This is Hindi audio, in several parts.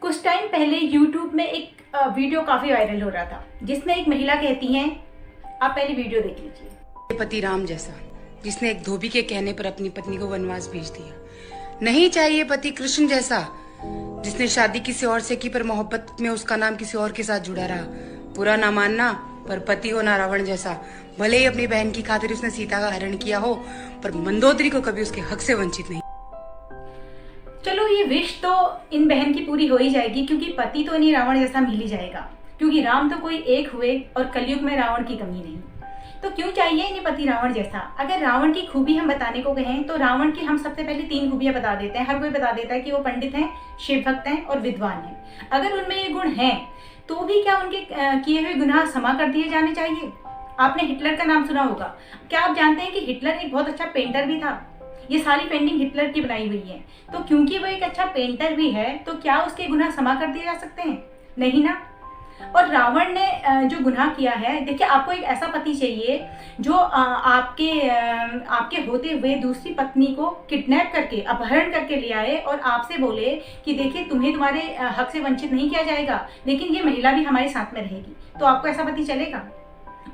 कुछ टाइम पहले YouTube में एक वीडियो काफी वायरल हो रहा था जिसमें एक महिला कहती हैं, आप पहले वीडियो देख लीजिए। पति राम जैसा जिसने एक धोबी के कहने पर अपनी पत्नी को वनवास भेज दिया। नहीं चाहिए पति कृष्ण जैसा जिसने शादी किसी और से की पर मोहब्बत में उसका नाम किसी और के साथ जुड़ा रहा। बुरा ना मानना पर पति होना रावण जैसा। भले ही अपनी बहन की खातिर उसने सीता का हरण किया हो पर मंदोदरी को कभी उसके हक से वंचित नहीं। चलो ये विश तो इन बहन की पूरी हो ही जाएगी क्योंकि पति तो इन्हें रावण जैसा मिल ही जाएगा, क्योंकि राम तो कोई एक हुए और कलयुग में रावण की कमी नहीं। तो क्यों चाहिए इन्हें पति रावण जैसा। अगर रावण की खूबी हम बताने को कहें तो रावण की हम सबसे पहले 3 खूबियां बता देते हैं। हर कोई बता देता है कि वो पंडित हैं, शिव भक्त हैं और विद्वान हैं। अगर उनमें ये गुण हैं तो भी क्या उनके किए हुए गुनाह क्षमा कर दिए जाने चाहिए। आपने हिटलर का नाम सुना होगा। क्या आप जानते हैं कि हिटलर एक बहुत अच्छा पेंटर भी था। ये सारी पेंटिंग हिटलर की बनाई हुई है। तो क्योंकि वो एक अच्छा पेंटर भी है तो क्या उसके गुनाह क्षमा कर दिए जा सकते हैं? नहीं ना। और रावण ने जो गुनाह किया है, देखिए आपको एक ऐसा पति चाहिए जो आपके होते हुए दूसरी पत्नी को किडनैप करके अपहरण करके ले आए और आपसे बोले कि देखिए तुम्हें तुम्हारे हक से वंचित नहीं किया जाएगा, लेकिन ये महिला भी हमारे साथ में रहेगी। तो आपको ऐसा पति चलेगा?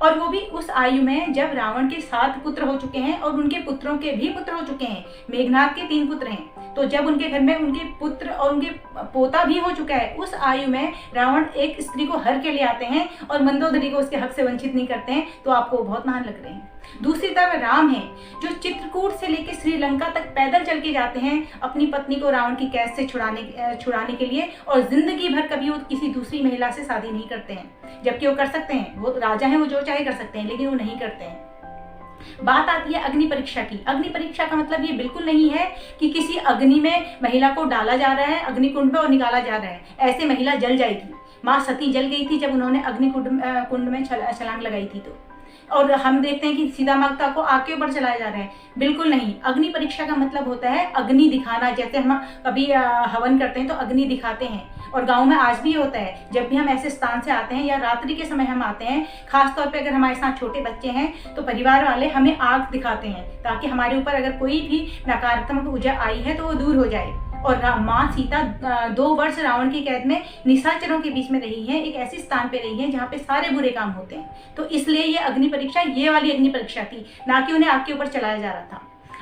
और वो भी उस आयु में जब रावण के 7 पुत्र हो चुके हैं और उनके पुत्रों के भी पुत्र हो चुके हैं। मेघनाथ के 3 पुत्र हैं, तो जब उनके घर में उनके पुत्र और उनके पोता भी हो चुका है, उस आयु में रावण एक स्त्री को हर के ले आते हैं और मंदोदरी को उसके हक से वंचित नहीं करते हैं, तो आपको बहुत महान लग रहे हैं। दूसरी तरफ राम है जो चित्रकूट से लेकर श्रीलंका तक पैदल चल के जाते हैं अपनी पत्नी को रावण की कैद से छुड़ाने के लिए, और जिंदगी भर कभी वो किसी दूसरी महिला से शादी नहीं करते हैं, जबकि वो कर सकते हैं। वो राजा हैं, वो जो चाहे कर सकते हैं, लेकिन वो नहीं करते हैं। बात आती है अग्नि परीक्षा की। अग्नि परीक्षा का मतलब ये बिल्कुल नहीं है कि किसी अग्नि में महिला को डाला जा रहा है, अग्निकुंड में और निकाला जा रहा है। ऐसे महिला जल जाएगी। माँ सती जल गई थी जब उन्होंने अग्निकुंड में छलांग लगाई थी। तो और हम देखते हैं कि सीता माता को आग के ऊपर चलाया जा रहा है। बिल्कुल नहीं। अग्नि परीक्षा का मतलब होता है अग्नि दिखाना। जैसे हम कभी हवन करते हैं तो अग्नि दिखाते हैं, और गांव में आज भी होता है। जब भी हम ऐसे स्थान से आते हैं या रात्रि के समय हम आते हैं, खास तौर पे अगर हमारे साथ छोटे बच्चे हैं तो परिवार वाले हमें आग दिखाते हैं ताकि हमारे ऊपर अगर कोई भी नकारात्मक ऊर्जा आई है तो वो दूर हो जाए। और माँ सीता 2 वर्ष रावण की कैद में निशाचरों के बीच में रही हैं, एक ऐसे स्थान पे रही हैं जहाँ पे सारे बुरे काम होते हैं। तो इसलिए ये अग्नि परीक्षा, ये वाली अग्नि परीक्षा थी, ना कि उन्हें आग के ऊपर चलाया जा रहा था।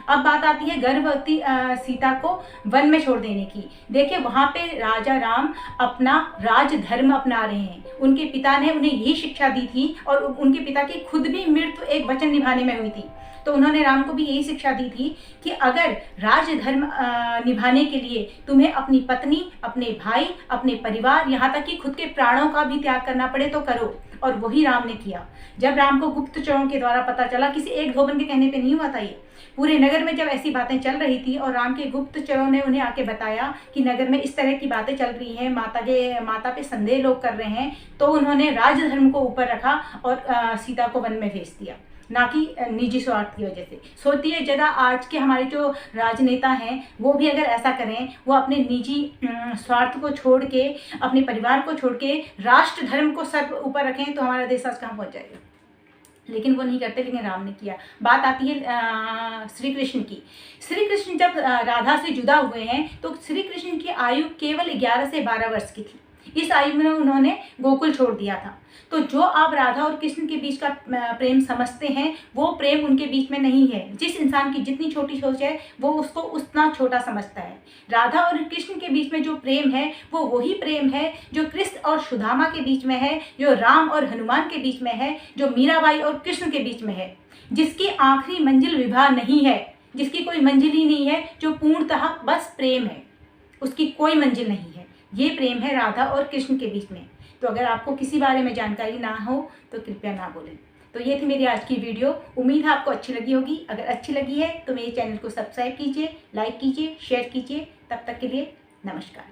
अब बात आती है गर्भवती सीता को वन में छोड़ देने की। देखिए वहाँ पे राजा राम अपना राजधर्म अपना रहे हैं। उनके पिता ने उन्हें यही शिक्षा दी थी और उनके पिता की खुद भी मृत्यु एक वचन निभाने में हुई थी। तो उन्होंने राम को भी यही शिक्षा दी थी कि अगर राजधर्म निभाने के लिए तुम्हें अपनी पत्नी, अपने भाई, अपने परिवार, यहाँ तक कि खुद के प्राणों का भी त्याग करना पड़े तो करो। और वही राम ने किया। जब राम को गुप्तचरों के द्वारा पता चला, किसी एक धोबन के कहने पे नहीं हुआ था ये, पूरे नगर में जब ऐसी बातें चल रही थी और राम के गुप्तचरों ने उन्हें आके बताया कि नगर में इस तरह की बातें चल रही हैं, माता पे संदेह लोग कर रहे हैं, तो उन्होंने राजधर्म को ऊपर रखा और सीता को वन में भेज दिया, ना कि निजी स्वार्थ की वजह से। सोचिए जरा आज के हमारे जो राजनेता हैं वो भी अगर ऐसा करें, वो अपने निजी स्वार्थ को छोड़ के, अपने परिवार को छोड़ के राष्ट्र धर्म को सर ऊपर रखें, तो हमारा देश आज कहाँ पहुँच जाएगा। लेकिन वो नहीं करते, लेकिन राम ने किया। बात आती है श्री कृष्ण की। श्री कृष्ण जब राधा से जुदा हुए हैं तो श्री कृष्ण की आयु केवल 11 से 12 वर्ष की थी। इस आयु में उन्होंने गोकुल छोड़ दिया था। तो जो आप राधा और कृष्ण के बीच का प्रेम समझते हैं, वो प्रेम उनके बीच में नहीं है। जिस इंसान की जितनी छोटी सोच है वो उसको उतना छोटा समझता है। राधा और कृष्ण के बीच में जो प्रेम है वो वही प्रेम है जो कृष्ण और सुदामा के बीच में है, जो राम और हनुमान के बीच में है, जो मीराबाई और कृष्ण के बीच में है, जिसकी आखिरी मंजिल विवाह नहीं है, जिसकी कोई मंजिल ही नहीं है, जो पूर्णतः बस प्रेम है, उसकी कोई मंजिल नहीं है। ये प्रेम है राधा और कृष्ण के बीच में। तो अगर आपको किसी बारे में जानकारी ना हो तो कृपया ना बोलें। तो ये थी मेरी आज की वीडियो। उम्मीद है आपको अच्छी लगी होगी। अगर अच्छी लगी है तो मेरे चैनल को सब्सक्राइब कीजिए, लाइक कीजिए, शेयर कीजिए। तब तक के लिए नमस्कार।